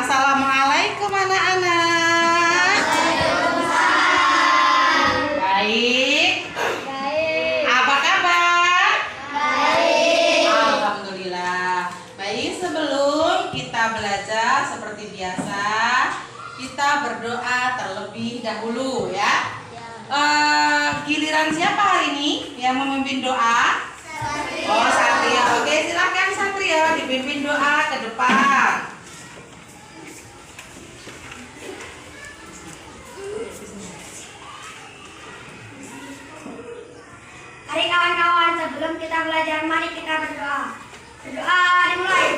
Assalamualaikum anak-anak. Baik. Apa kabar? Baik. Alhamdulillah. Baik, sebelum kita belajar seperti biasa, kita berdoa terlebih dahulu ya. Giliran siapa hari ini yang memimpin doa? Satria. Oh, Satria. Oke, silakan Satria dipimpin doa ke depan. Hari kawan-kawan, sebelum kita belajar, mari kita berdoa. Berdoa dimulai.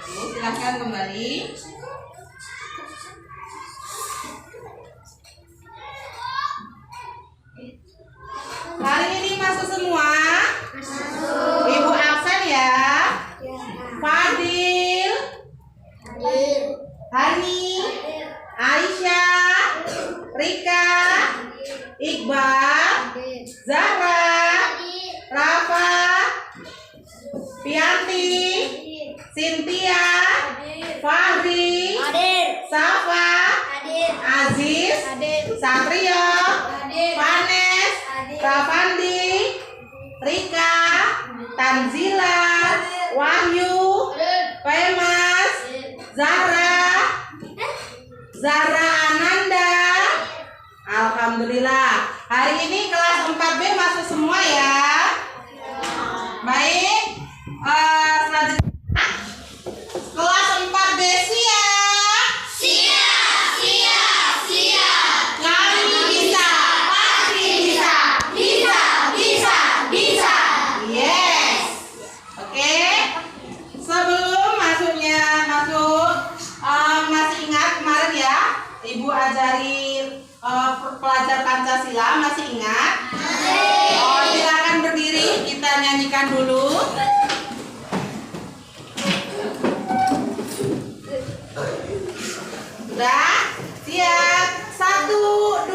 Silahkan kembali. Hari ini masuk semua? Masuk. Ibu absen ya? Fadil, Hani, Aisyah, Rika, Iqbal, Zahra, Rafa, Pianti, Cynthia, Fahri, Safa, Aziz, Satrio, Vanes, Rafandi, Rika, Tanzila, Wahyu, Femas, Zahra Ananda. Alhamdulillah. Hari ini kelas 4B masuk semua ya. Baik. Selanjutnya kelas 4B siap. Kami bisa, pasti bisa. Yes. Oke. Sebelum masuk masih ingat kemarin ya, Ibu ajari pelajar Pancasila, masih ingat? Oh, silakan berdiri, kita nyanyikan dulu. Sudah? Siap? 1, 2,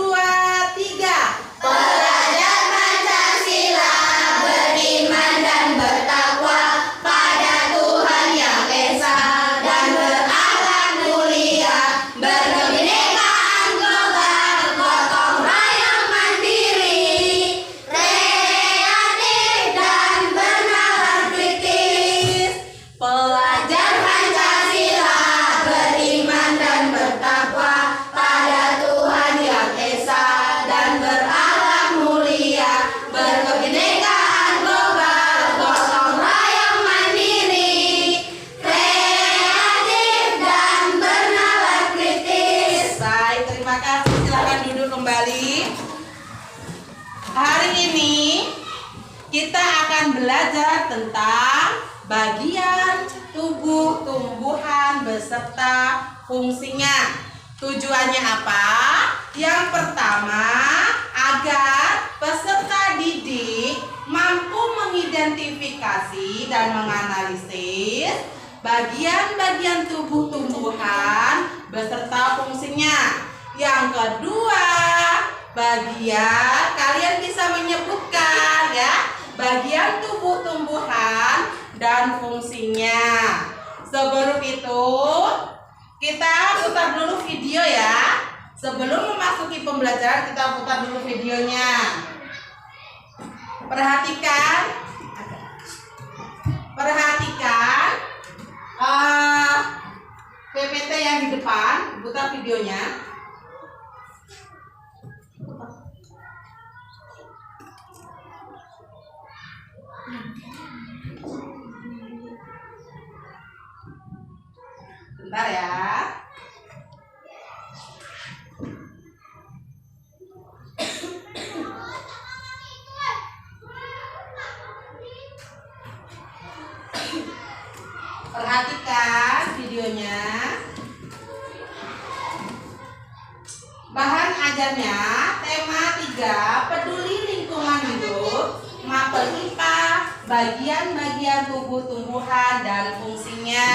3. Pelajar Pancasila beriman dan bertakwa pada Tuhan Yang Esa dan berakhlak mulia, berkebinekaan global, gotong royong mandiri, kreatif dan bernalar kritis. Pelajar Pancasila beriman dan bertakwa pada Tuhan Yang Esa dan berakhlak mulia, berkebinekaan global, gotong royong mandiri, kreatif dan bernalar kritis. Baik, terima kasih. Silakan duduk kembali. Hari ini kita akan belajar tentang bagian tubuh tumbuhan beserta fungsinya. Tujuannya apa? Yang pertama, agar peserta didik bagian-bagian tubuh tumbuhan beserta fungsinya. Yang kedua, kalian bisa menyebutkan ya, bagian tubuh tumbuhan dan fungsinya. Sebelum itu, kita putar dulu video ya. Sebelum memasuki pembelajaran, kita putar dulu videonya. Perhatikan PPT yang di depan, putar videonya. Bentar ya. Perhatikan videonya. Bahan ajarnya tema 3, peduli lingkungan hidup, mapel IPA, bagian-bagian tubuh tumbuhan dan fungsinya.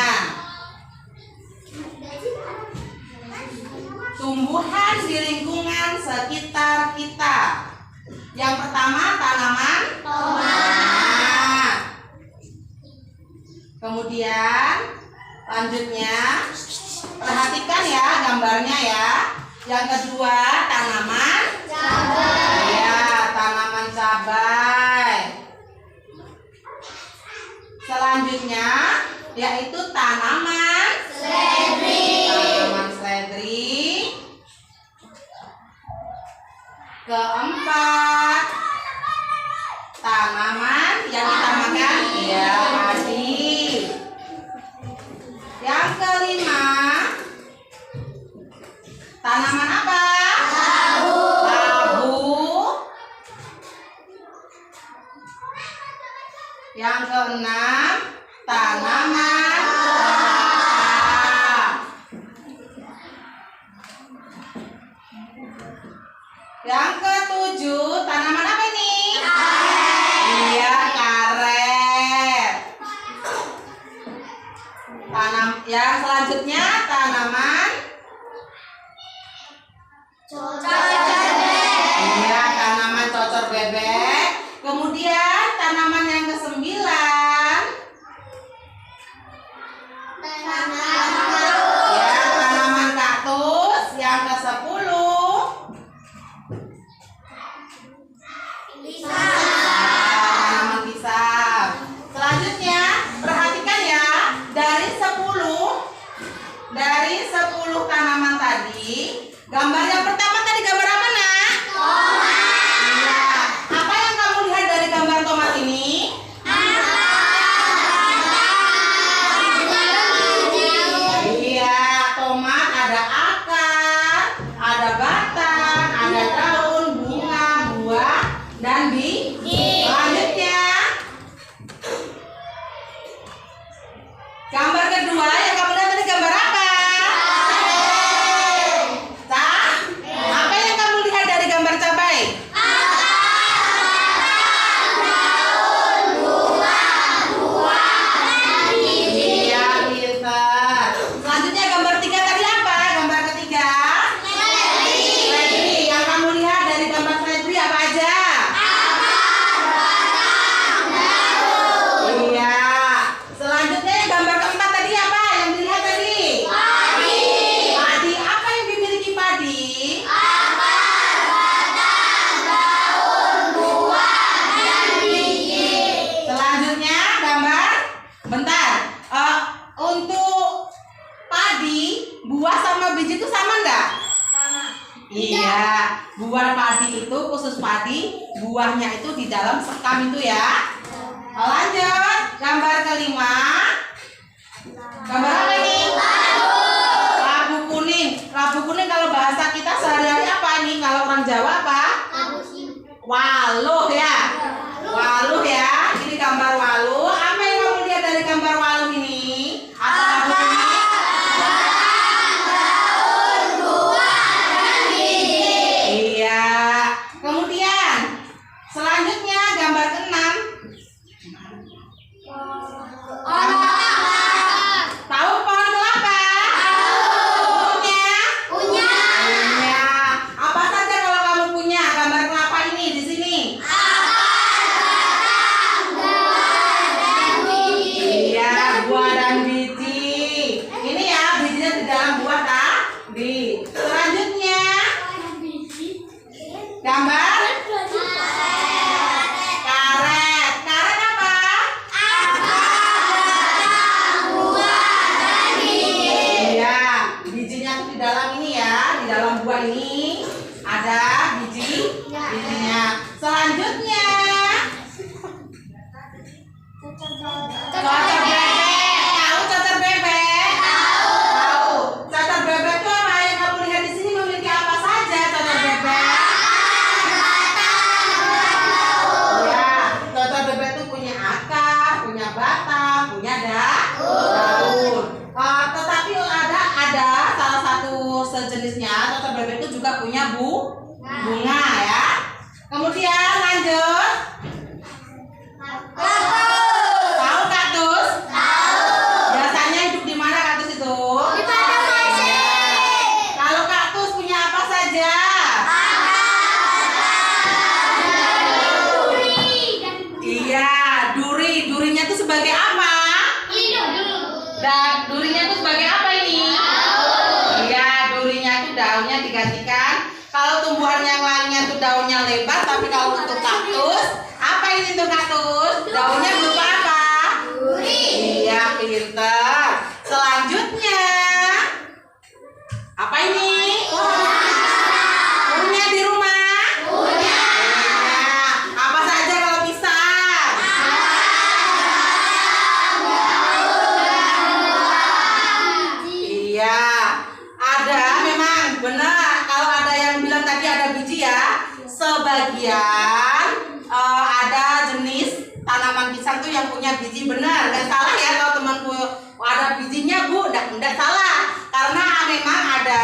Tumbuhan di lingkungan sekitar kita. Yang pertama, tanaman tomat. Kemudian lanjutnya, perhatikan ya gambarnya ya. Yang kedua, tanaman cabai. Ya, tanaman cabai. Selanjutnya yaitu tanaman seledri. Keempat, tanaman yang kita makan, ya, padi. Yang kelima, tanaman apa? Labu. Yang keenam, tanaman kelapa. Yang ketujuh, tanaman apa ini? Iya, karet. Yang selanjutnya, tanaman iya, tanaman cocor bebek. Kemudian tanaman yang ke-9, ya, tanaman kaktus. Yang ke-10, tanaman pisang. Selanjutnya, perhatikan ya, dari 10 tanaman tadi, gambar yang pertama tadi gambar apa, Nak? Tomat. Iya. Apa yang kamu lihat dari gambar tomat ini? Iya, tomat ada akar, ada batang, ada daun, bunga, buah, dan biji. Selanjutnya, gambar kedua yang kamu lihat tadi gambar apa? Apa yang kamu lihat dari gambar cabai? Iya, pintar. Selanjutnya gambar 3 tadi apa? Gambar ketiga? Seledri. Yang kamu lihat dari gambar seledri apa aja? Iya. Selanjutnya gambar keempat tadi apa? Yang dilihat tadi? Padi. Apa yang dimiliki padi? Selanjutnya gambar, bentar. Untuk padi, buah sama biji itu sama enggak? Iya, buah padi itu khusus padi, buahnya itu di dalam sekam itu ya. Lanjut, gambar kelima. Gambar apa ini? Labu kuning. Labu kuning kalau bahasa kita sehari-hari apa ini? Kalau orang Jawa apa? Waluh ya. Waluh ya. Ini gambar waluh. Apa yang kamu lihat dari gambar waluh ini? Atau labu kuning? Iya. Kemudian selanjutnya gambar ke-6. punya bunga ya. Kemudian lanjut. Tahu kaktus? Biasanya hidup di mana kaktus itu? Kalau kaktus punya apa saja? Iya, duri. Durinya itu sebagai apa? Dan durinya itu sebagai apa ini? Iya, durinya itu daunnya digantikan. Kalau tumbuhan yang lainnya itu daunnya lebar, tapi kalau untuk kaktus, apa ini untuk kaktus? Daunnya berupa apa? Iya, pinter. Selanjutnya, apa ini? Punya di rumah? Punya. Apa saja kalau pisang? Iya, ada memang benar. Kalau ada yang bilang tadi ada biji ya, sebagian ada jenis tanaman pisang tuh yang punya biji, benar, nggak salah ya kalau temanku ada bijinya bu, nggak salah, karena memang ada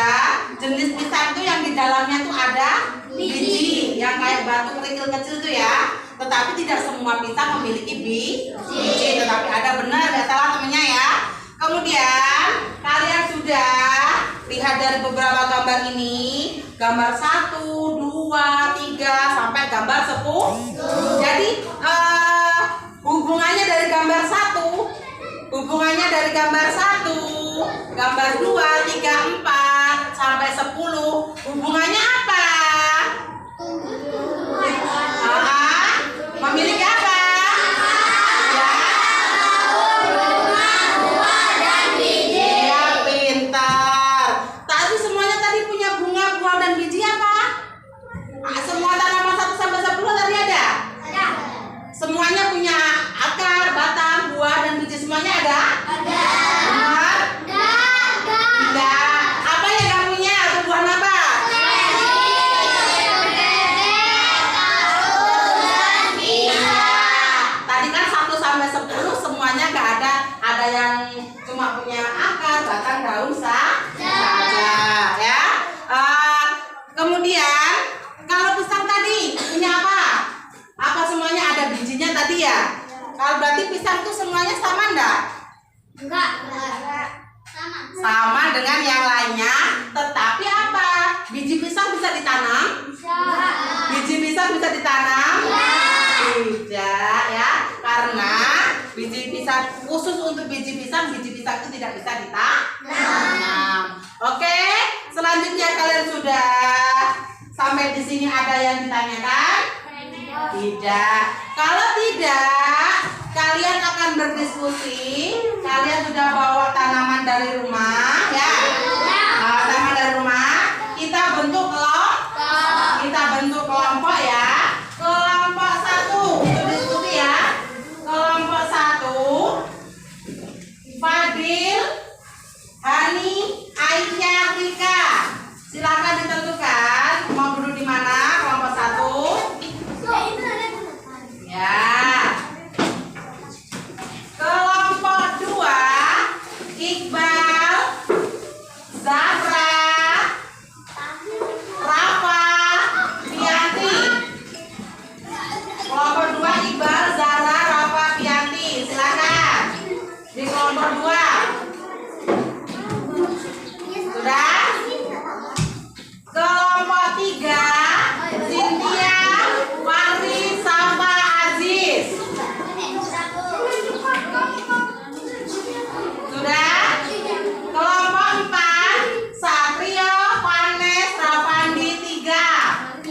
jenis pisang tuh yang di dalamnya tuh ada biji yang kayak batu kerikil kecil tuh ya, tetapi tidak semua pisang memiliki biji, tetapi ada, benar, nggak salah temennya ya. Kemudian kalian sudah lihat dari beberapa gambar ini, gambar 1, 2, 3 sampai gambar 10. Jadi hubungannya dari gambar 1, gambar 2, 3, 4 sampai 10, hubungannya apa? Memiliki apa? Ya, pintar. Tadi semuanya tadi punya bunga, buah dan biji apa? Semua tanaman 1 sampai 10 tadi ada? Semuanya punya akar, batang, buah dan biji, semuanya ada? Benar? Tidak. Apa yang kamu punya? Tumbuhan apa? Tadi kan 1 sampai 10 semuanya nggak ada. Ada yang cuma punya akar, batang, daun saja ya. Kemudian kalau pisang tadi punya apa? Apa semuanya ada bijinya tadi ya? Kalau berarti pisang itu semuanya sama enggak? Enggak. Sama dengan yang lainnya, tetapi apa? Biji pisang bisa ditanam? Biji pisang bisa ditanam? Tidak ya, karena biji pisang khusus untuk biji pisang itu tidak bisa ditanam. Oke, selanjutnya kalian sudah sampai di sini, ada yang ditanyakan? Tidak. Kalau tidak, kalian akan berdiskusi. Kalian sudah bawa tanaman dari rumah ya? Tanaman dari rumah. Kita bentuk kelompok ya. Kelompok 1 untuk diskusi ya. Kelompok 1 Fadil, Hani, Aisyah, Rika. Silakan ditentukan mau duduk di mana. Kelompok 1 ya. Kelompok 2 Iqbal, Zahra, Rafa, Pianti. Kelompok 2 Iqbal, Zahra, Rafa, Pianti. Silakan di kelompok 2. Sudah? Kelompok 3 Cynthia, Fahri, Safa, Aziz. Sudah? Kelompok 4 Satrio, Vanes, Rafandi, 3.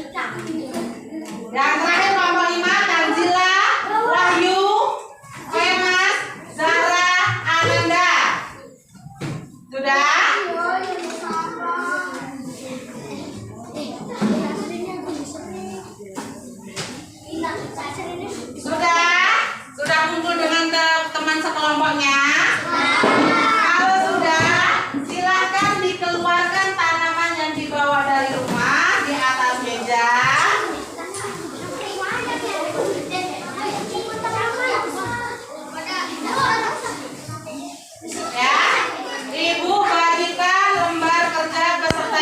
Yang terakhir kelompok 5 Tanzila, Wahyu, Femas, Zara, Ananda. Sudah? Sudah kumpul dengan teman sekelompoknya? Kalau sudah, silakan dikeluarkan tanaman yang dibawa dari rumah di atas meja. Ya, Ibu bagikan lembar kerja beserta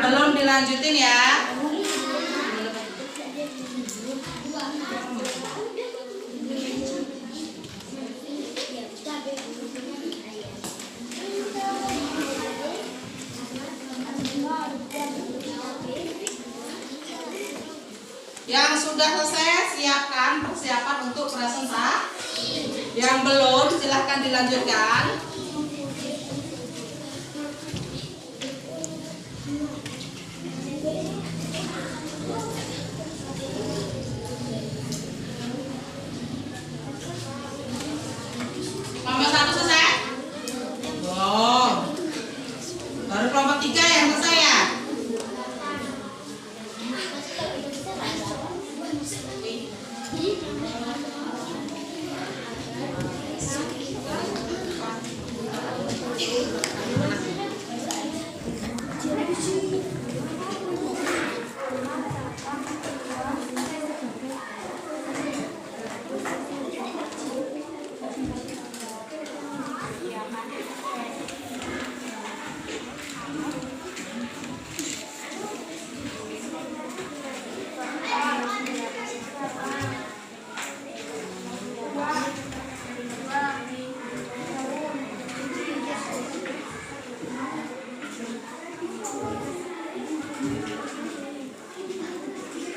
belum dilanjutin ya. Yang sudah selesai siapkan persiapan untuk presentasi. Yang belum silahkan dilanjutkan. Kelompok 1 selesai? Belum. Baru kelompok 3 yang selesai ya?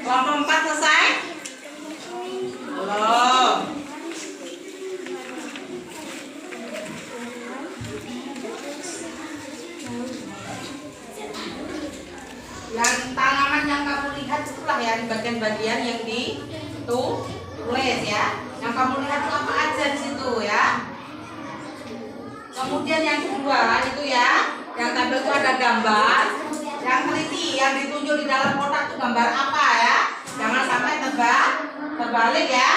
Kelompok 4 selesai? Belum. Yang tanaman yang kamu lihat itulah ya, bagian-bagian yang ditulis ya. Yang kamu lihat itu apa aja di situ ya. Kemudian yang kedua itu ya, yang tabel itu ada gambar. Yang teliti, yang ditunjuk di dalam kotak itu gambar apa ya? Jangan sampai terbalik ya.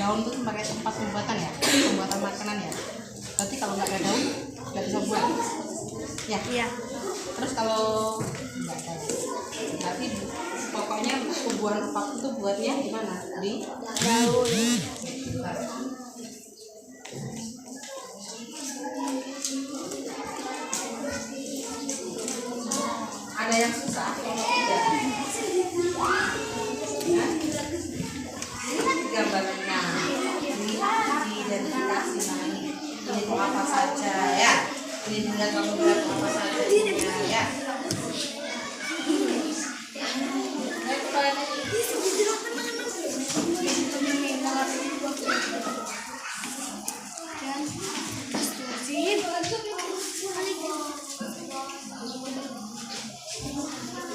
Daun itu sebagai tempat pembuatan ya, pembuatan makanan ya. Berarti kalau nggak ada daun nggak bisa buat. Ya. Iya. Terus kalau nggak ada, berarti pokoknya pembuatan apapun itu buatnya di mana? Di daun. Ada yang susah? Gambarnya diidentifikasi namanya ini itu apa saja ya, ini tinggal kamu bilang apa saja ya.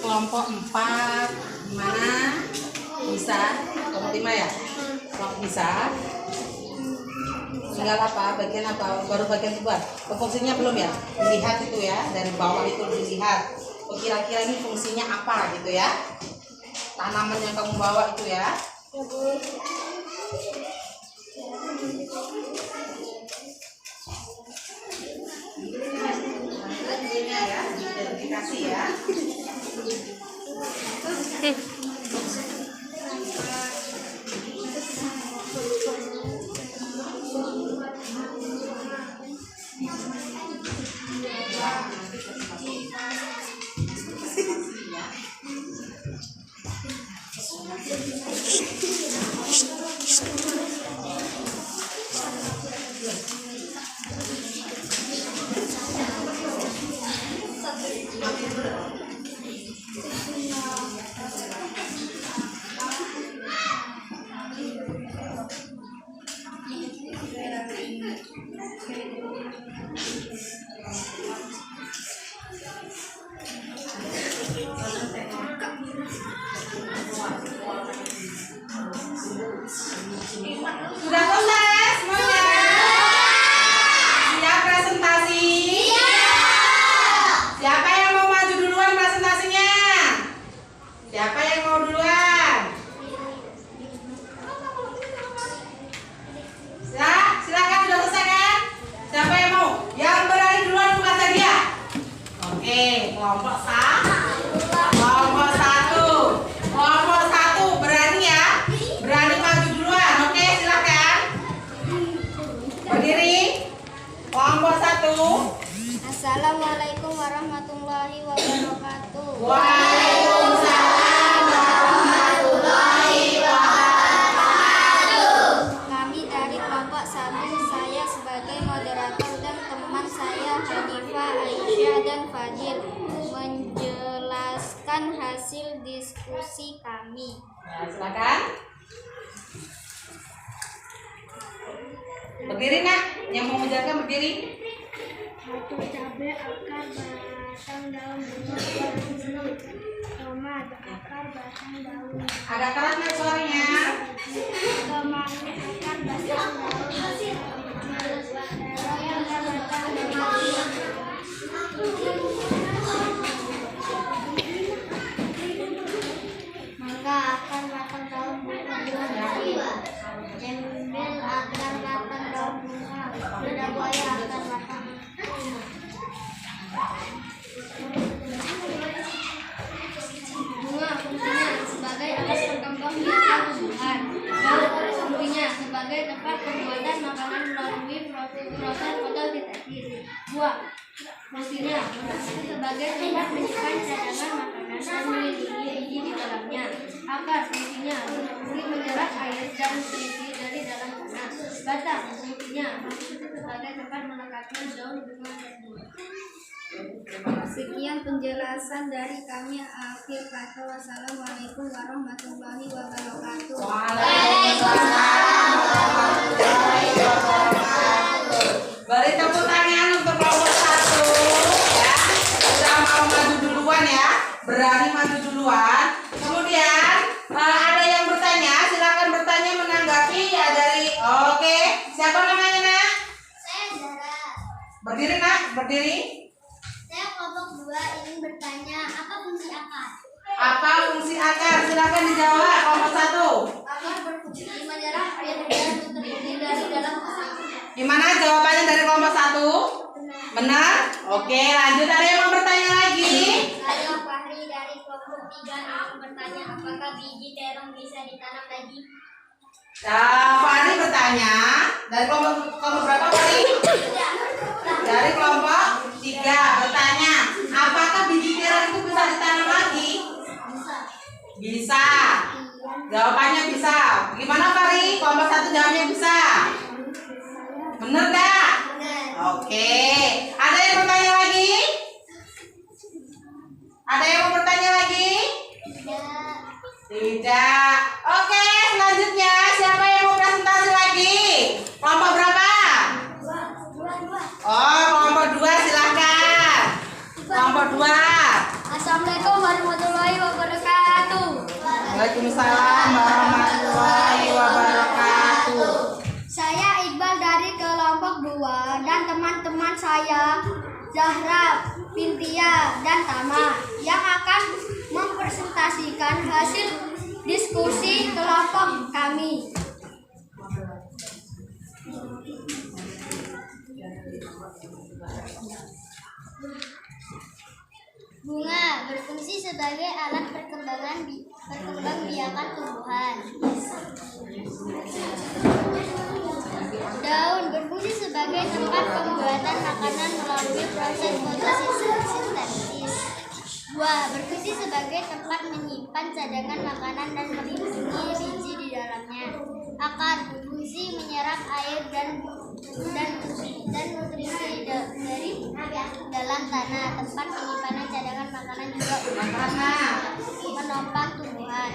Kelompok 4 gimana? Bisa? Kelompok 5 ya? Kelompok bisa? Tinggal apa? Bagian apa? Baru bagian buat. Fungsinya belum ya? Dilihat itu ya, dari bawah itu dilihat. Oh, kira-kira ini fungsinya apa gitu ya? Tanaman yang kamu bawa itu ya. Ya, identifikasi ya. Assalamualaikum warahmatullahi wabarakatuh. Waalaikumsalam warahmatullahi wabarakatuh. Kami dari kelompok 1, saya sebagai moderator dan teman saya Hanifah, Aisyah, dan Fadil menjelaskan hasil diskusi kami. Nah, silakan. Berdiri nak, yang mau menjaga berdiri. Satu, cabai akar batang daun bunga. Tomat akar batang daun. Agak keras nak suaranya. Tomat akar batang daun. Mangga akar batang daun bunga. Jembel akar batang daun bunga. Lidah buaya akar batang. Bunga fungsinya sebagai alat perkembang biakan tumbuhan. Daun fungsinya sebagai tempat pembuatan makanan melalui proses fotosintesis. Buah fungsinya sebagai tempat menyimpan cadangan makanan dan melindungi biji di dalamnya. Akar fungsinya berfungsi menyerap air dan nutrisi dari dalam tanah. Batang fungsinya sebagai tempat melekatkan daun bunga tersebut. Sekian penjelasan dari kami. Akhir kata, wassalamualaikum warahmatullahi wabarakatuh. Waalaikumsalam warahmatullahi wabarakatuh. Beri tepuk tangan untuk kelompok 1 ya. Sudah mau maju duluan ya. Berani maju duluan. Kemudian ada yang bertanya, silakan bertanya menanggapi ya dari. Oke, siapa namanya nak? Saya Zara. Berdiri nak, berdiri. Saya kelompok 2 ingin bertanya, apa fungsi akar? Apa fungsi akar? Silakan dijawab kelompok 1. Akar berfungsi menyerap air dan nutrisi dari dalam tanah. Gimana jawabannya dari kelompok 1? Benar? Oke, lanjut. Ada yang mau bertanya lagi? Saya Fahri dari kelompok 3 ingin bertanya, apakah biji terong bisa ditanam lagi? Fahri bertanya dari kelompok berapa Fahri? Dari kelompok 3 bertanya, apakah biji terong itu bisa ditanam lagi? Bisa. Jawabannya bisa. Gimana Fahri? Kelompok 1 jawabnya bisa. Bener gak? Oke. Ada yang bertanya lagi? Ada yang mau bertanya lagi? Tidak. Oke, selanjutnya siapa yang mau presentasi lagi? Kelompok berapa? Oh, kelompok 2 silakan. Kelompok 2. Assalamualaikum warahmatullahi wabarakatuh. Waalaikumsalam warahmatullahi wabarakatuh. Saya Iqbal dari kelompok 2 dan teman-teman saya Zahra, Pintia, dan Tama yang akan mempresentasikan hasil diskusi kelompok kami. Bunga berfungsi sebagai alat perkembang biakan tumbuhan. Daun berfungsi sebagai tempat pembuatan makanan melalui proses fotosintesis. Buah berfungsi sebagai tempat menyimpan cadangan makanan dan melindungi biji di dalamnya. Akar berfungsi menyerap air dan nutrisi dari dalam tanah. Tempat penyimpanan cadangan makanan juga menopang tumbuhan.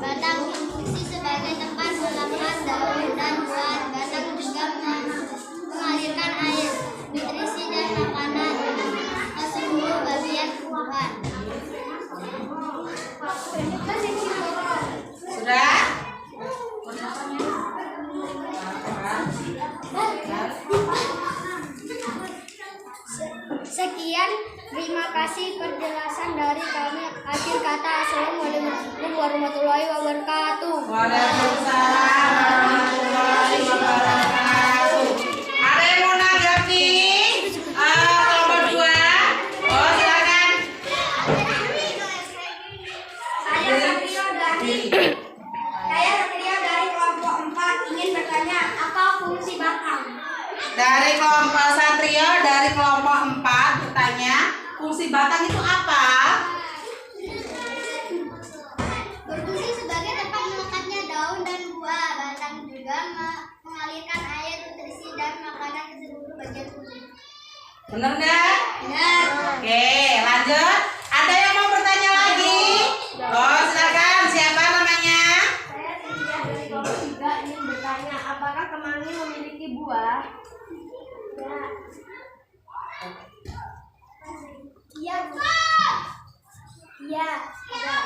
Batang berfungsi sebagai tempat melekat daun dan buah. Batang juga mengalirkan air, nutrisi dan makanan ke seluruh bagian tumbuhan. Sudah? Sekian, terima kasih penjelasan dari kami. Akhir kata, assalamualaikum warahmatullahi wabarakatuh. Waalaikumsalam warahmatullahi wabarakatuh. Ada yang mau nanggapi? Kelompok 2. Oh, silakan. Saya Satrio dari kelompok 4 ingin bertanya, apa fungsi batang? Dari kelompok Satrio dari kelompok 4 bertanya, fungsi batang itu apa? Berfungsi sebagai tempat melekatnya daun dan buah. Batang juga mengalirkan air, nutrisi, dan makanan ke seluruh bagian tubuh. Benar nggak? Benar. Oke, lanjut. Ada yang mau bertanya lagi? Oh, silakan. Siapa namanya? Saya Cynthia dari kelompok 3 ingin bertanya, apakah kemangi memiliki buah? Ya. Iya. Iya.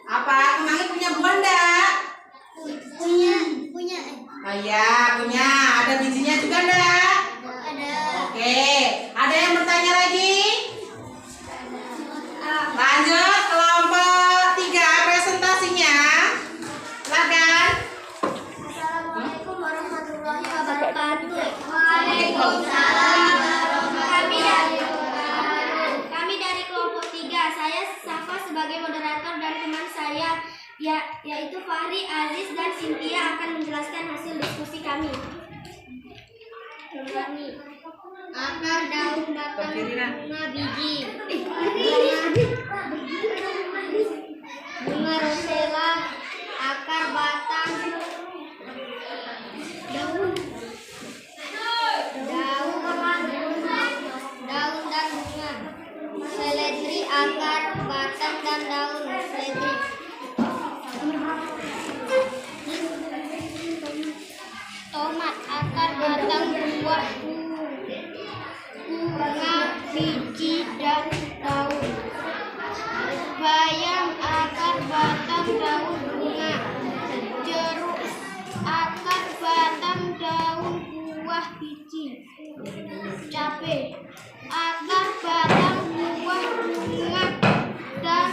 Apa kemangi punya buah enggak? Punya. Oh iya, punya. Ada bijinya juga enggak? Ada. Oke, ada yang bertanya lagi? Lanjut, kelompok 3 presentasinya. Silakan. Assalamualaikum warahmatullahi wabarakatuh. Waalaikumsalam. Kami dari kelompok 3. Saya Safa sebagai moderator dan teman saya yaitu Fahri, Aziz, dan Cynthia akan menjelaskan hasil diskusi kami. Akar, daun, batang, bunga, biji. Bunga rosella, akar, batang, daun dan bunga. Seledri, akar, batang, dan daun. Seledri. Tomat, akar, batang, buah, bunga, biji, dan daun. Bayam, akar, batang, daun, bunga. Jeruk, akar, batang, daun, buah, biji. Cabai, akar, batang, buah, bunga, dan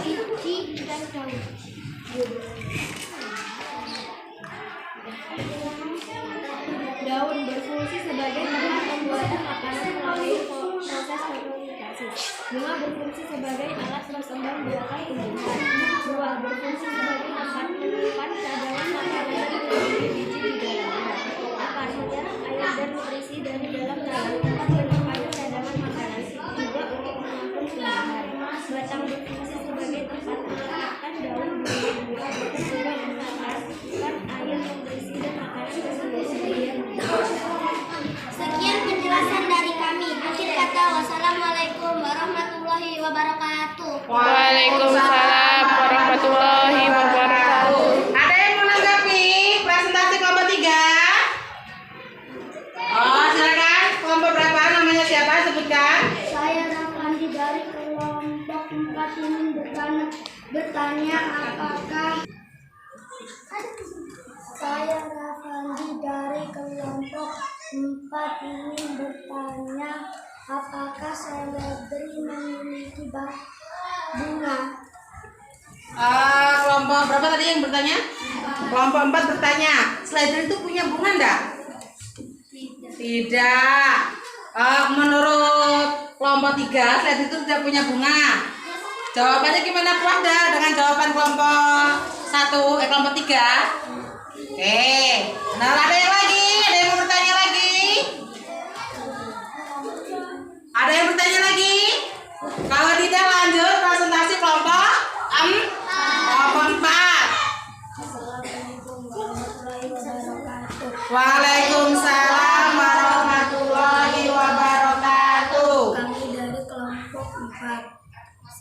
biji, dan daun. Daun berfungsi sebagai tempat pembuatan makanan melalui proses fermentasi. Bunga berfungsi sebagai alat perkembang biakan tumbuhan. Buah berfungsi sebagai tempat menyimpan cadangan makanan dan memiliki biji di dalamnya. Akar menyerap air dan nutrisi dari dalam daun. Tempat menyimpan cadangan makanan juga untuk menampung tumbuhan. Batang berfungsi sebagai tempat melekatkan daun. Bunga juga mengalirkan air, nutrisi, dan makanan ke seluruh bagian. Sekian penjelasan dari kami. Akhir kata, wassalamualaikum warahmatullahi wabarakatuh. Waalaikumsalam warahmatullahi wabarakatuh. Ada yang menanggapi presentasi kelompok 3? Oh, silakan. Kelompok berapa? Namanya siapa? Sebutkan. Saya Rafandi dari kelompok 4 ingin bertanya apakah Saya Rafandi dari kelompok 4 ingin bertanya apakah seledri memiliki bunga? Kelompok berapa tadi yang bertanya? Kelompok 4 bertanya, seledri itu punya bunga enggak? Tidak. Menurut kelompok 3, seledri itu tidak punya bunga. Jawabannya gimana, puas dah dengan jawaban kelompok 1, kelompok 3? Oke. Nah, ada yang lagi? Ada yang mau bertanya lagi? Ada yang bertanya lagi? Kalau tidak, lanjut presentasi kelompok 4. Assalamualaikum warahmatullahi wabarakatuh. Waalaikumsalam warahmatullahi wabarakatuh. Kami dari kelompok 4.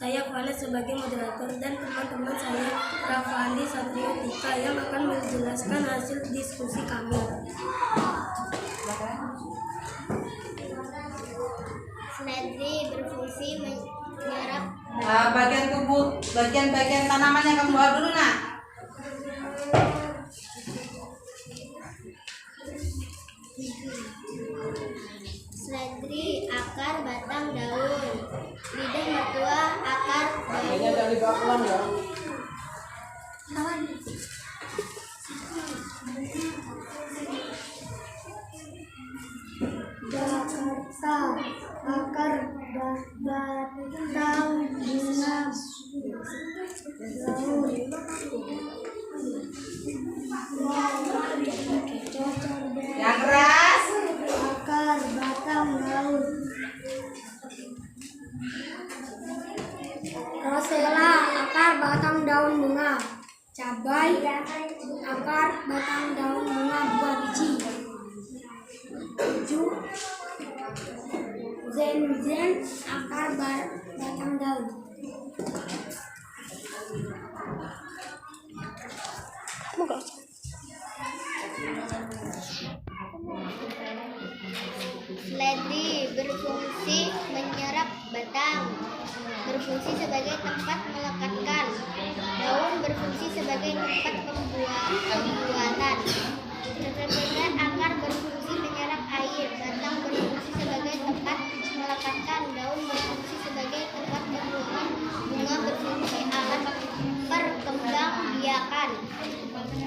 Saya Fana sebagai moderator dan teman-teman saya Rafandi Satrio Tika yang akan menjelaskan hasil diskusi kami. Seledri berfungsi menyerap Bagian tubuh, bagian-bagian tanaman yang kamu bawa dulu, nak. seledri, akar, batang, daun. Lidah mertua, akar, daun. Dari bawah pulang ya. Jakarta, akar, batang, bunga, daun. pastela, akar, batang, daun, bunga. Cabai, akar, batang, daun, bunga, buah, biji. 7. Zen, akar, batang, daun. Ledi berfungsi menyerap batang, berfungsi sebagai tempat melekatkan. Daun berfungsi sebagai tempat pembuatan. Sebenarnya akar berfungsi menyerap air, batang berfungsi sebagai tempat melekatkan. Daun berfungsi sebagai tempat pembuahan. Bunga berfungsi alat perkembangbiakan.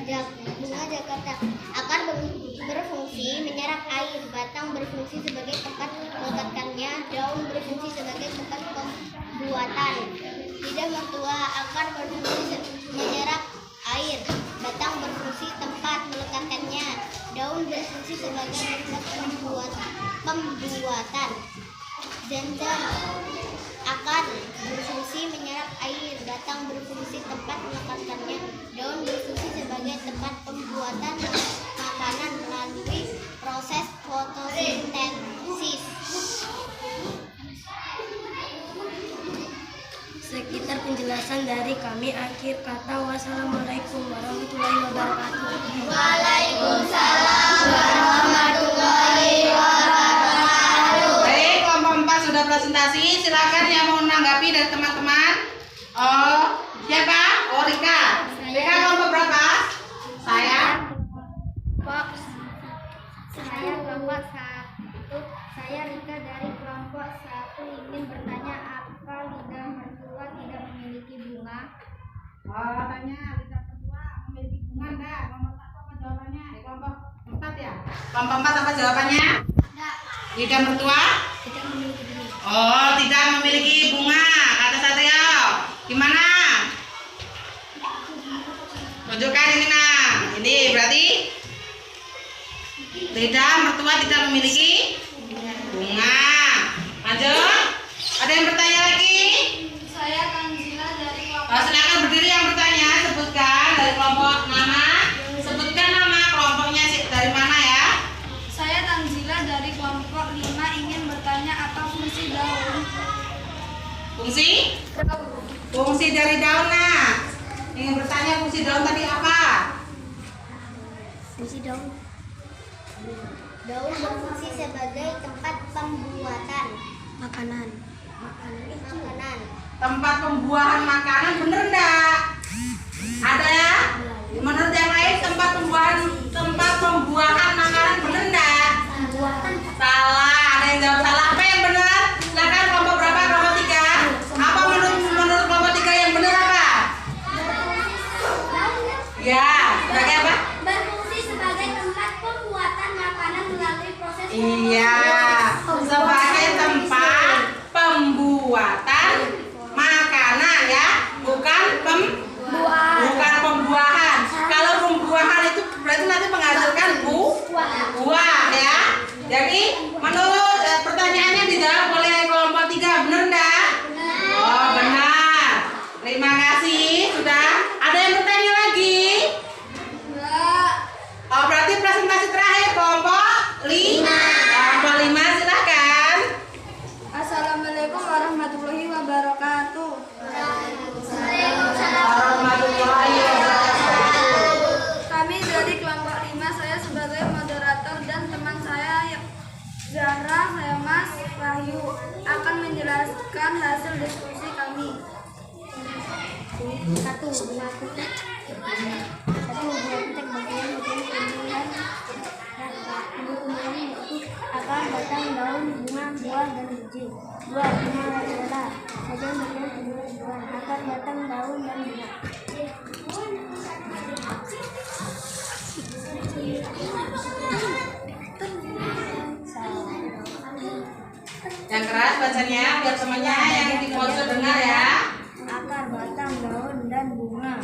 Bunga Jakarta. Akar berfungsi menyerap air, batang berfungsi sebagai tempat melekatkannya, daun berfungsi sebagai tempat pembuatan. Lidah mertua. Akar berfungsi menyerap air, batang berfungsi tempat melekatkannya, daun berfungsi sebagai tempat pembuatan. Zenzen. Akar berfungsi menyerap air, batang berfungsi tempat melekatkannya, daun berfungsi sebagai tempat pembuatan makanan melalui proses fotosintesis. Sekitar penjelasan dari kami, akhir kata wassalamualaikum warahmatullahi wabarakatuh. Waalaikumsalam warahmatullahi wabarakatuh. Baik, kelompok 4 sudah presentasi. Silakan yang mau menanggapi dari teman-teman. Siapa? Rika. Rika kelompok berapa? Saya kelompok 1. Saya Rika dari kelompok 1 ingin bertanya, apa lidah mertua tidak memiliki bunga? tanya lidah mertua memiliki bunga enggak? Kelompok 1 apa jawabannya? Kelompok 4 ya? Kelompok 4 apa jawabannya? Lidah mertua? Tidak memiliki bunga. Oh, tidak memiliki bunga. Kata Satrio. Gimana? Tunjukkan ini nah. Ini berarti lidah mertua tidak memiliki bunga. Lanjut. Ada yang bertanya lagi? Saya Tanzila dari kelompok. Silakan berdiri yang bertanya. Sebutkan dari kelompok nama. Sebutkan nama kelompoknya dari mana ya? Saya Tanzila dari kelompok 5 ingin bertanya, apa fungsi daun? Fungsi? Fungsi dari daun nah. Ingin bertanya fungsi daun tadi apa? Fungsi daun. Daun berfungsi sebagai tempat pembuatan makanan. Tempat pembuahan makanan, bener enggak? Ada ya? Menurut yang lain tempat pembuahan makanan bener enggak? Salah, ada yang jawab salah. Apa yang benar? Silakan kelompok berapa? Kelompok 3. Apa menurut kelompok 3 yang benar apa? Ya, sebagai apa? Berfungsi sebagai tempat pembuatan makanan melalui proses. Iya, sebagai tempat pembuatan makanan ya, bukan pembuahan. Kalau pembuahan itu berarti nanti menghasilkan buah ya. Jadi menurut pertanyaannya dijawab oleh kelompok 3, benar enggak? Oh, benar. Terima kasih sudah. Ada yang bertanya lagi? Oh, berarti presentasi terakhir kelompok 5. Kelompok 5 silahkan. Assalamualaikum warahmatullahi wabarakatuh. Warahmatullahi wabarakatuh. Kami dari kelompok 5, saya sebagai moderator dan teman saya Zahra, saya Mas Wahyu akan menjelaskan hasil diskusi kami. 1. Akar, batang, daun, bunga, buah, dan biji. 2. Pemasaran. Sajian bagian tumbuhan. Akar, batang, daun, dan bunga. Yang keras bacanya biar semuanya yang di pojok dengar ya. Akar, batang, daun, dan bunga.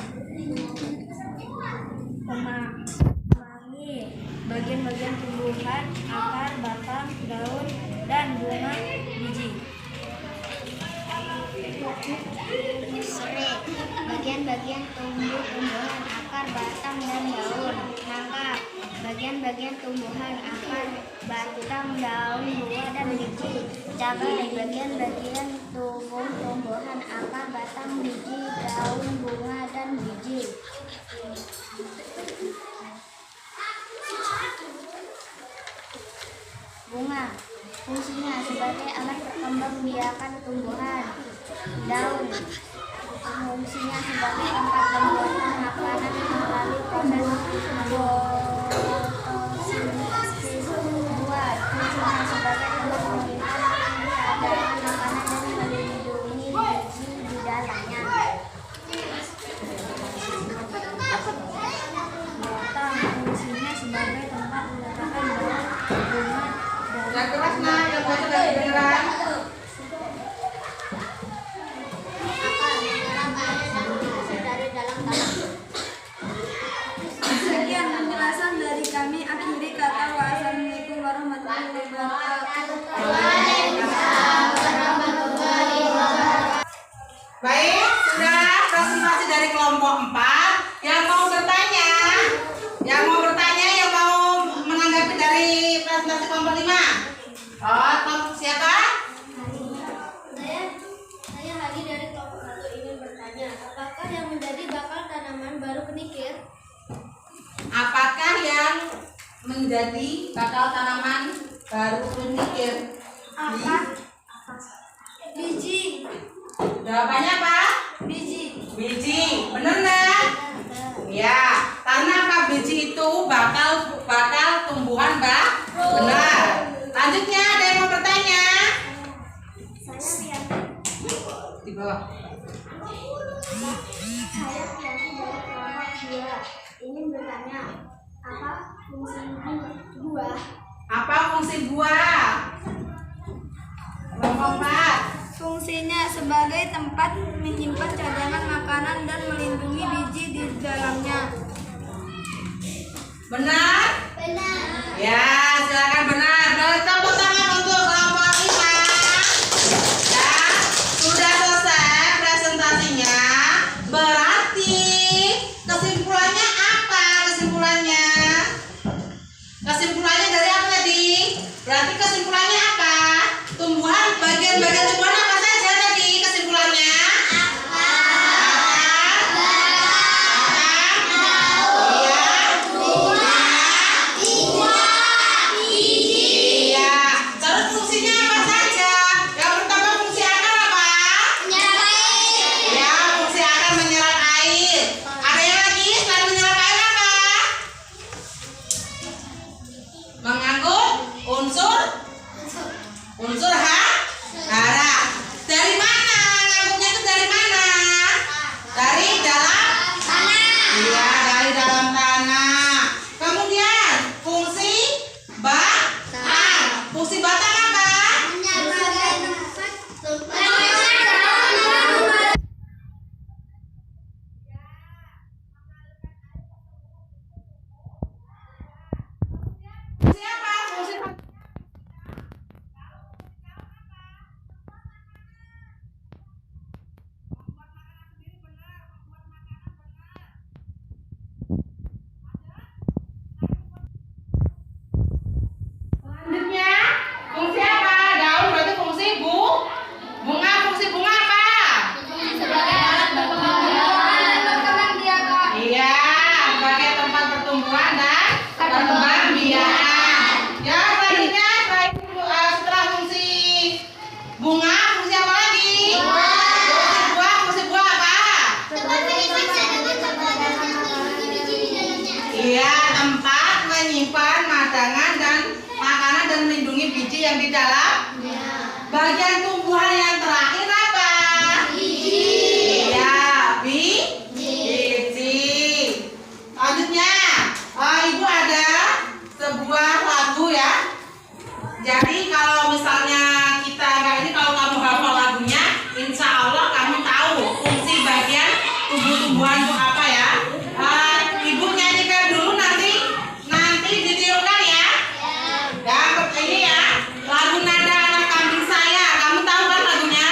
Pemangi bagian-bagian tumbuhan, akar, batang, daun, dan bunga, biji. Serik. Bagian-bagian tumbuh-tumbuhan, akar, batang, dan daun. Nangka. Bagian-bagian tumbuhan, akar, batang, daun, buah, dan biji. Cabai. Bagian-bagian tumbuh-tumbuhan, akar, batang, biji, daun, bunga, dan biji. Bunga. Fungsinya sebagai alat perkembangbiakan tumbuhan. Daun. Fungsinya sebagai tempat pembuatan makanan melalui proses fotosintesis. Buah. Fungsinya sebagai tempat menyimpan cadangan makanan dan melindungi biji di dalamnya. Batang. Fungsinya sebagai tempat meletakkan daun, bunga, Yang keras nah, yang baca dari beneran. Sekian penjelasan dari kami. Akhiri kata wassalamualaikum warahmatullahi wabarakatuh. Baik, sudah presentasi dari kelompok 4. Yang mau bertanya, yang mau menanggapi dari presentasi kelompok 5. Oh, siapa? Saya Hadi dari kelompok 1 ingin bertanya, apakah yang menjadi bakal tanaman baru kenikir? Apakah yang menjadi bakal tanaman baru kenikir? Apa? Biji. Jawabannya apa? Biji. Biji. Bener nggak? Ya, karena apa? Biji itu bakal tumbuhan, Mbak. Benar. Lanjutnya ada yang mau bertanya? Saya Di bawah. Saya dari kelompok 2 ingin bertanya, apa fungsi buah? Apa fungsi buah? Kelompok 4. Fungsinya sebagai tempat menyimpan cadangan makanan dan melindungi biji di dalamnya. Benar? Benar. Ya, silakan benar. Tepuk tangan untuk kelompok 5. Ya, sudah selesai presentasinya. Berarti kesimpulannya apa? Kesimpulannya dari apa tadi? Berarti kesimpulannya apa? Bagian-bagian tumbuhan apa saja tadi kesimpulannya? Iya. Terus fungsinya apa saja? Yang pertama fungsi akar apa? Ya, fungsi akar menyerap air. Ada yang lagi selain menyerap air apa? Mengandung unsur hara. Dari mana? Ngangkutnya itu dari mana? Dari dalam tanah. Iya, dari dalam tanah. Kemudian fungsi batang. Fungsi batang apa? Fungsi apa? Fungsi selanjutnya fungsi apa? Daun berarti fungsi bunga. Fungsi bunga apa? Sebagai alat perkembangbiakan. Iya, sebagai tempat pertumbuhan dan perkembangbiakan. Ya, selanjutnya setelah fungsi bunga, fungsi apa lagi? Fungsi buah apa? Iya, tempat menyimpan makanan dan melindungi biji yang di dalam. Bagian tumbuhan yang terakhir apa? Iya, biji. Selanjutnya, Ibu ada sebuah lagu ya. Jadi kalau misalnya kita kalau kamu hafal lagunya, insya Allah kamu tahu fungsi bagian tumbuh-tumbuhan itu apa ya. Ibu nyanyikan dulu nanti ditirukan ya. Dan ini ya lagu Nada Anak Kambing Saya. Kamu tahu kan lagunya?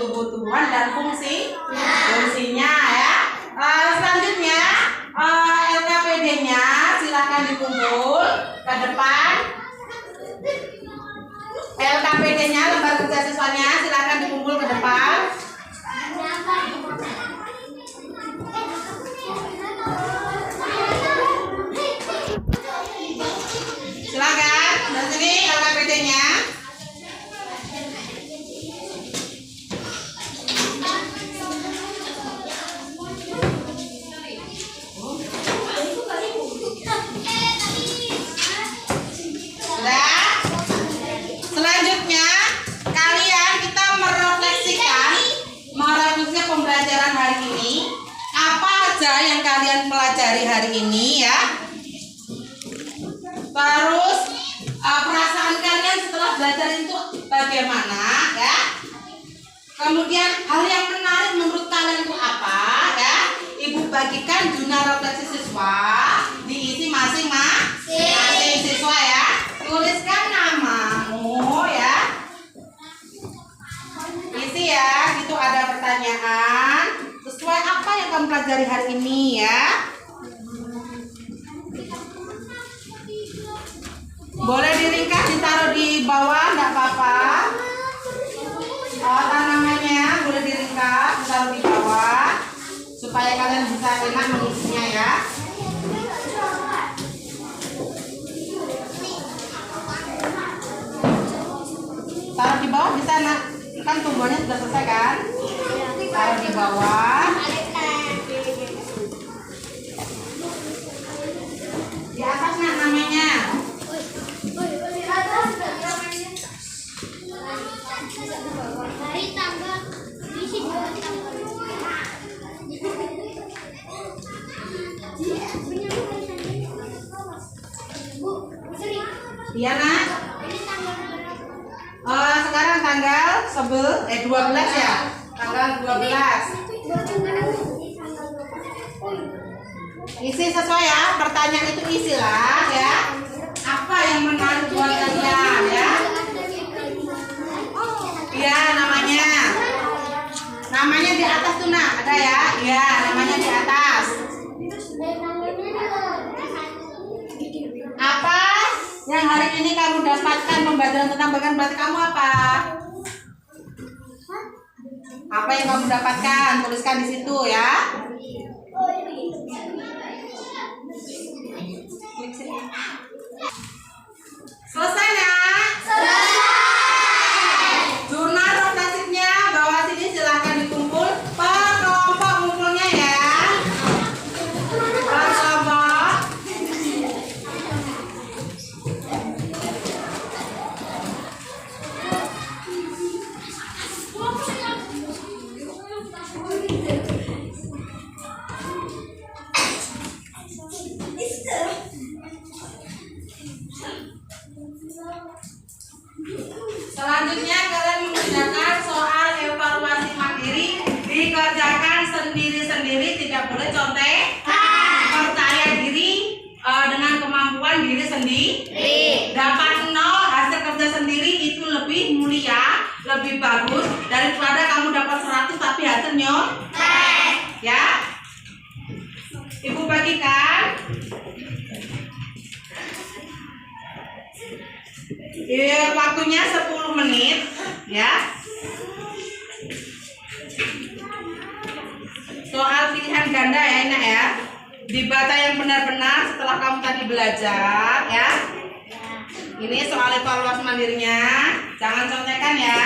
tumbuh-tumbuhan dan fungsinya ya. Selanjutnya LKPD-nya silakan dikumpul ke depan. LKPD-nya lembar kerja siswanya silakan dikumpul ke depan. Silakan, dan sini LKPD-nya. Sudah. Selanjutnya kalian kita merefleksikan pembelajaran hari ini. Apa aja yang kalian pelajari hari ini ya? Terus perasaan kalian setelah belajar itu bagaimana ya? Kemudian hal yang menarik menurut kalian itu apa ya? Ibu bagikan jurnal refleksi siswa, diisi masing-masing siswa ya. Tuliskan namamu ya. Isi ya, itu ada pertanyaan sesuai apa yang kamu pelajari hari ini ya. Boleh diringkas, ditaruh di bawah, enggak apa-apa. Namanya boleh diringkas, ditaruh di bawah supaya kalian bisa enak mengisinya ya. Taruh di bawah bisa, nak. Kan tumbuhannya sudah selesai kan? Taruh di bawah. Di atas, nak, namanya. Hari tanggal isi Iya, nak. Sekarang tanggal 12 ya. Tanggal 12. Isi sesuai ya. Pertanyaan itu isilah ya. Apa yang menarik buat kalian ya? Iya, namanya. Namanya di atas tuh, nak. Ada ya? Iya, namanya di atas. Apa yang hari ini kamu dapatkan pembelajaran tentang bagian berarti kamu apa? Apa yang kamu dapatkan? Tuliskan di situ ya. Selesai ya? Jurnal refleksinya bawah sini silahkan dikumpul per kelompok ngumpulnya ya. Per kelompok. Selanjutnya kalian mengerjakan soal evaluasi mandiri, dikerjakan sendiri-sendiri, tidak boleh contekan. Percaya diri dengan kemampuan diri sendiri. Dapat 0 hasil kerja sendiri itu lebih mulia, lebih bagus daripada kamu dapat 100 tapi hasil nyontek. Ya. Ibu bagikan. Waktunya 10 menit ya. Soal pilihan ganda ya, enak ya. Dibaca yang benar-benar setelah kamu tadi belajar ya. Ini soal evaluasi mandirinya. Jangan contekan ya.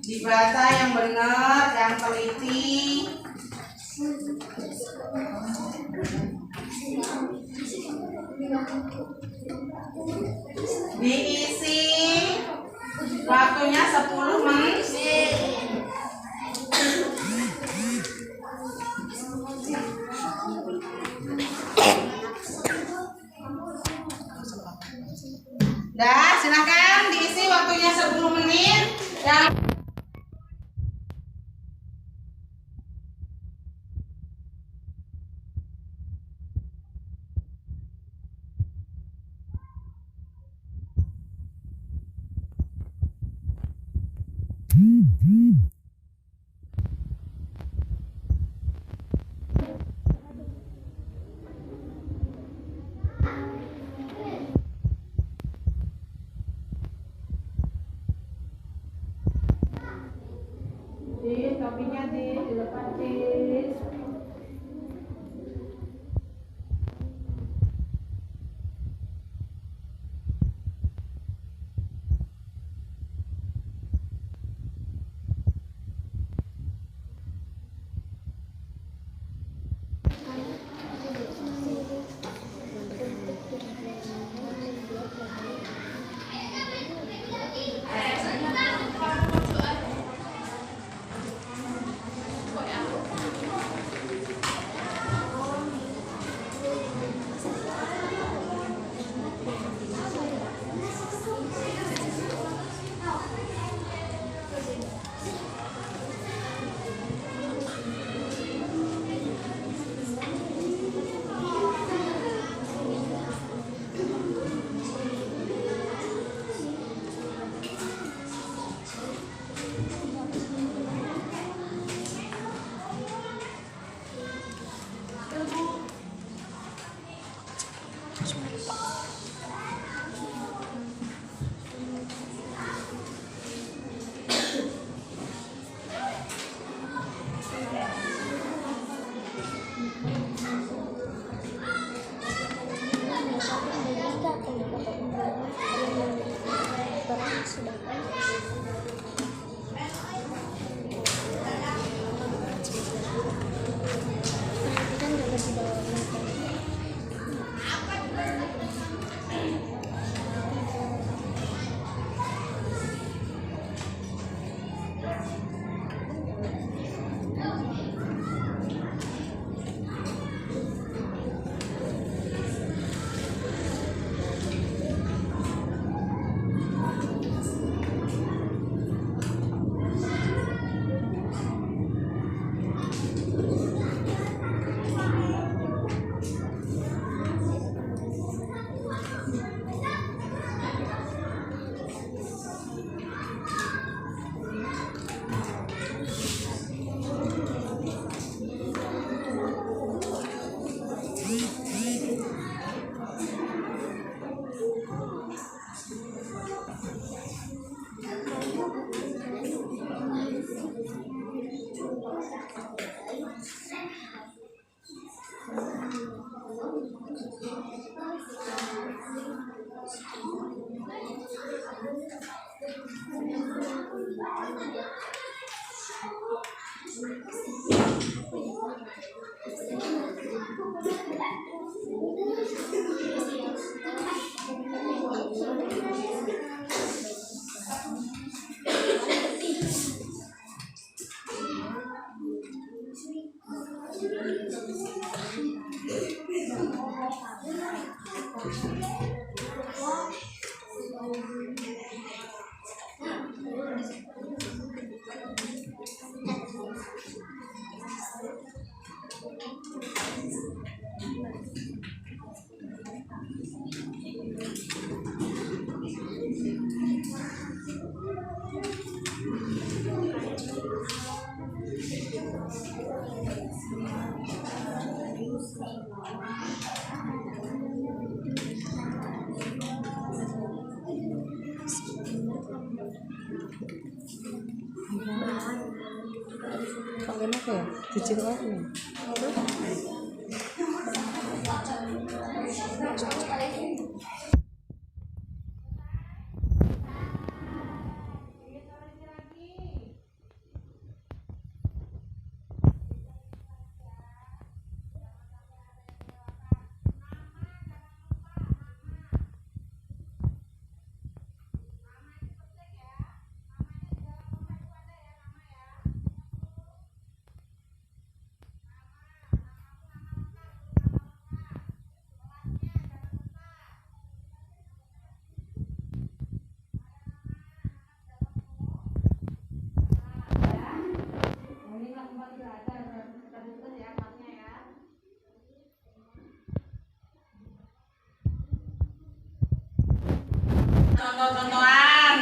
Dibaca yang benar, yang teliti. Diisi waktunya 10 menit. Dah, silakan diisi waktunya 10 menit. Contoh-contohan.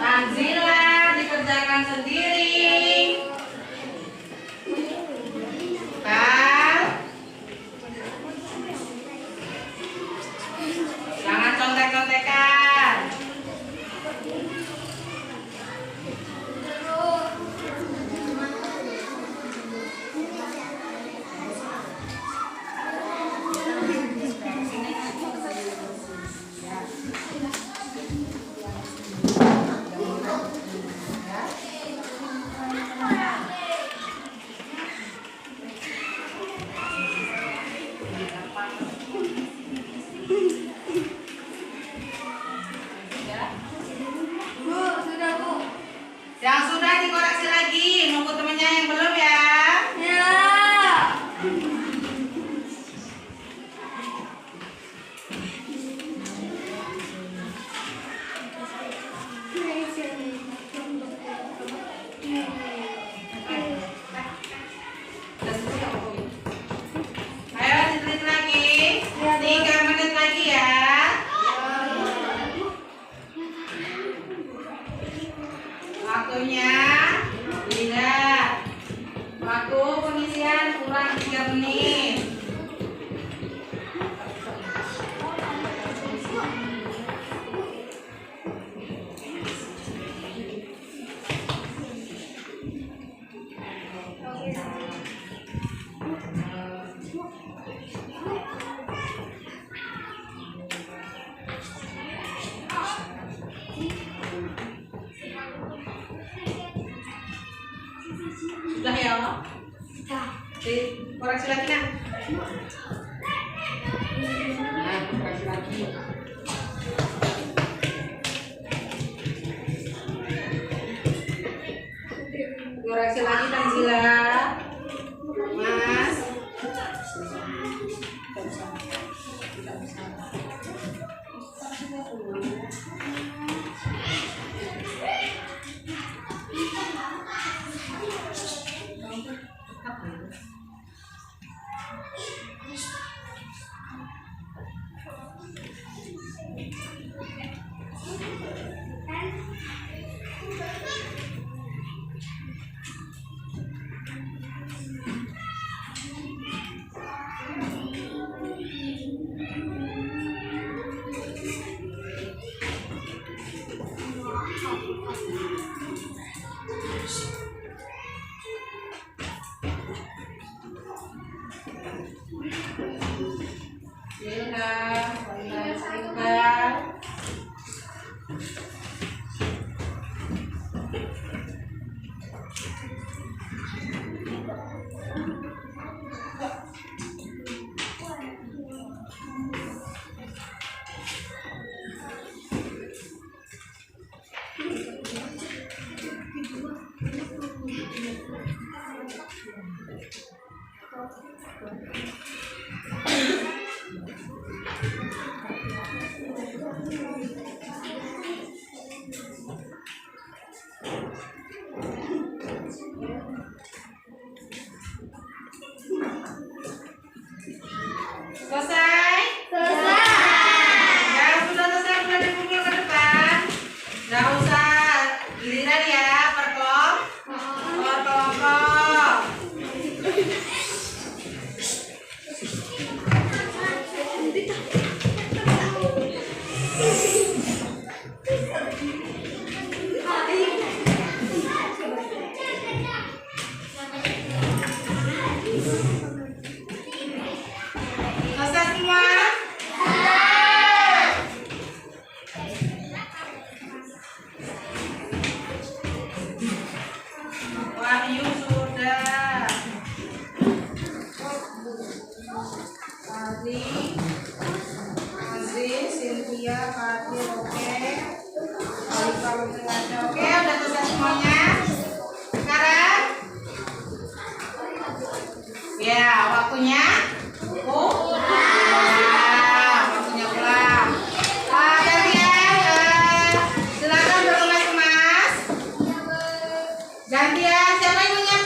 Tanzila dikerjakan sendiri. Kal, jangan contek-contekan. Yang sudah dikoreksi lagi, nunggu temennya yang belum ya. Ayo ditulis lagi, 3 menit lagi ya. Waktunya tidak. Waktu pengisian kurang 3 menit. Sudah ya? Koreksi lagi nak. Nah, koreksi lagi. Koreksi lagi Tanzila. Mas. Selesai? Ya, sudah selesai, sudah dipukul ke depan. Nggak usah giliran ya, per kelompok. Selesai semua? Wahyu sudah. Aziz, Cynthia, Fatir, oke. Alika belum ada. Oke, udah selesai semuanya. Sekarang, ya waktunya waktunya pulang. Gantian, silakan berkemas-kemas. Gantian, siapa yang menyiapkan?